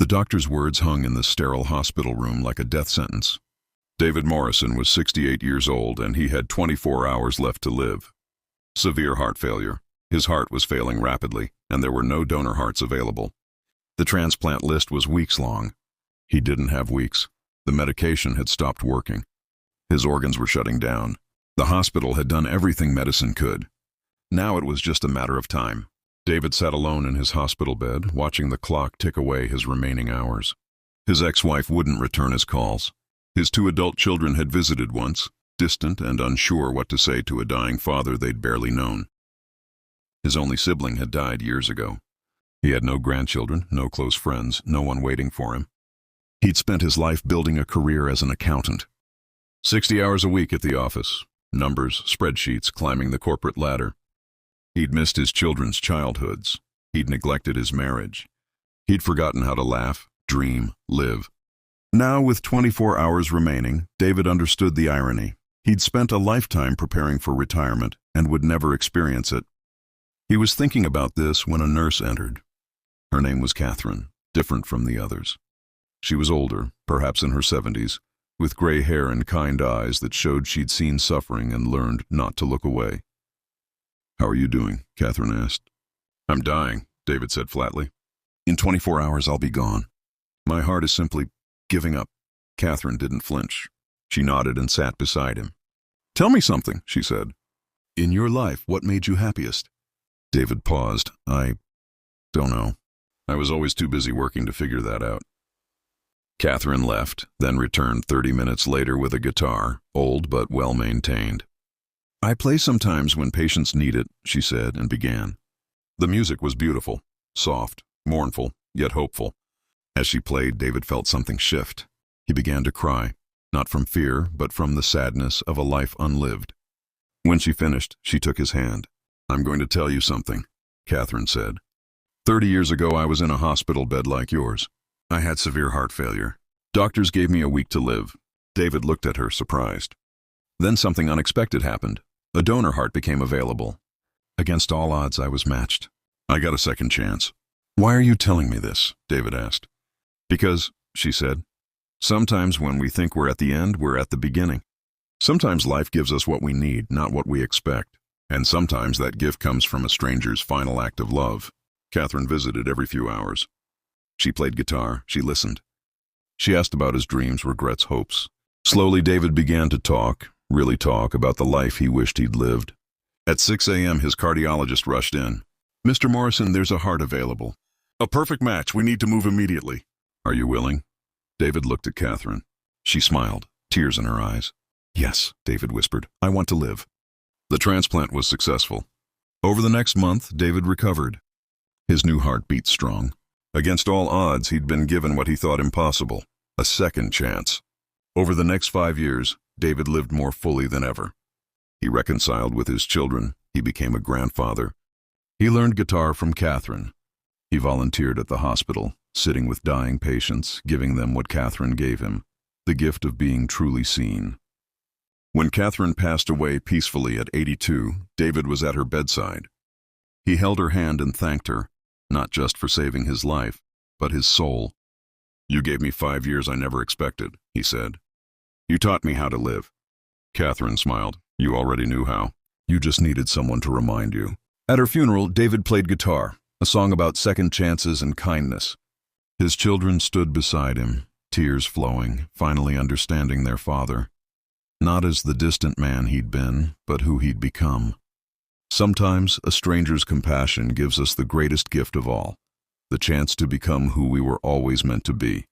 The doctor's words hung in the sterile hospital room like a death sentence. David Morrison was 68 years old and he had 24 hours left to live. Severe heart failure. His heart was failing rapidly, and there were no donor hearts available. The transplant list was weeks long. He didn't have weeks. The medication had stopped working. His organs were shutting down. The hospital had done everything medicine could. Now it was just a matter of time. David sat alone in his hospital bed, watching the clock tick away his remaining hours. His ex-wife wouldn't return his calls. His 2 adult children had visited once, distant and unsure what to say to a dying father they'd barely known. His only sibling had died years ago. He had no grandchildren, no close friends, no one waiting for him. He'd spent his life building a career as an accountant. 60 hours a week at the office, numbers, spreadsheets, climbing the corporate ladder. He'd missed his children's childhoods. He'd neglected his marriage. He'd forgotten how to laugh, dream, live. Now, with 24 hours remaining, David understood the irony. He'd spent a lifetime preparing for retirement and would never experience it. He was thinking about this when a nurse entered. Her name was Catherine, different from the others. She was older, perhaps in her 70s, with gray hair and kind eyes that showed she'd seen suffering and learned not to look away. "How are you doing?" Catherine asked. "I'm dying," David said flatly. "In 24 hours I'll be gone. My heart is simply giving up." Catherine didn't flinch. She nodded and sat beside him. "Tell me something," she said. "In your life, what made you happiest?" David paused. "I don't know. I was always too busy working to figure that out." Catherine left, then returned 30 minutes later with a guitar, old but well-maintained. "I play sometimes when patients need it," she said, and began. The music was beautiful, soft, mournful, yet hopeful. As she played, David felt something shift. He began to cry, not from fear, but from the sadness of a life unlived. When she finished, she took his hand. "I'm going to tell you something," Catherine said. 30 years ago, I was in a hospital bed like yours. I had severe heart failure. Doctors gave me a week to live." David looked at her, surprised. Then something unexpected happened. A donor heart became available. Against all odds, I was matched. I got a second chance. "Why are you telling me this?" David asked. "Because," she said, "sometimes when we think we're at the end, we're at the beginning. Sometimes life gives us what we need, not what we expect. And sometimes that gift comes from a stranger's final act of love." Catherine visited every few hours. She played guitar. She listened. She asked about his dreams, regrets, hopes. Slowly, David began to talk, really talk, about the life he wished he'd lived. At 6 a.m., his cardiologist rushed in. "Mr. Morrison, there's a heart available." "A perfect match. We need to move immediately." "Are you willing?" David looked at Catherine. She smiled, tears in her eyes. "Yes," David whispered. "I want to live." The transplant was successful. Over the next month, David recovered. His new heart beat strong. Against all odds, he'd been given what he thought impossible, a second chance. Over the next 5 years, David lived more fully than ever. He reconciled with his children. He became a grandfather. He learned guitar from Catherine. He volunteered at the hospital, sitting with dying patients, giving them what Catherine gave him, the gift of being truly seen. When Catherine passed away peacefully at 82, David was at her bedside. He held her hand and thanked her, not just for saving his life, but his soul. "You gave me 5 years I never expected," he said. "You taught me how to live." Catherine smiled. "You already knew how. You just needed someone to remind you." At her funeral, David played guitar, a song about second chances and kindness. His children stood beside him, tears flowing, finally understanding their father. Not as the distant man he'd been, but who he'd become. Sometimes a stranger's compassion gives us the greatest gift of all, the chance to become who we were always meant to be.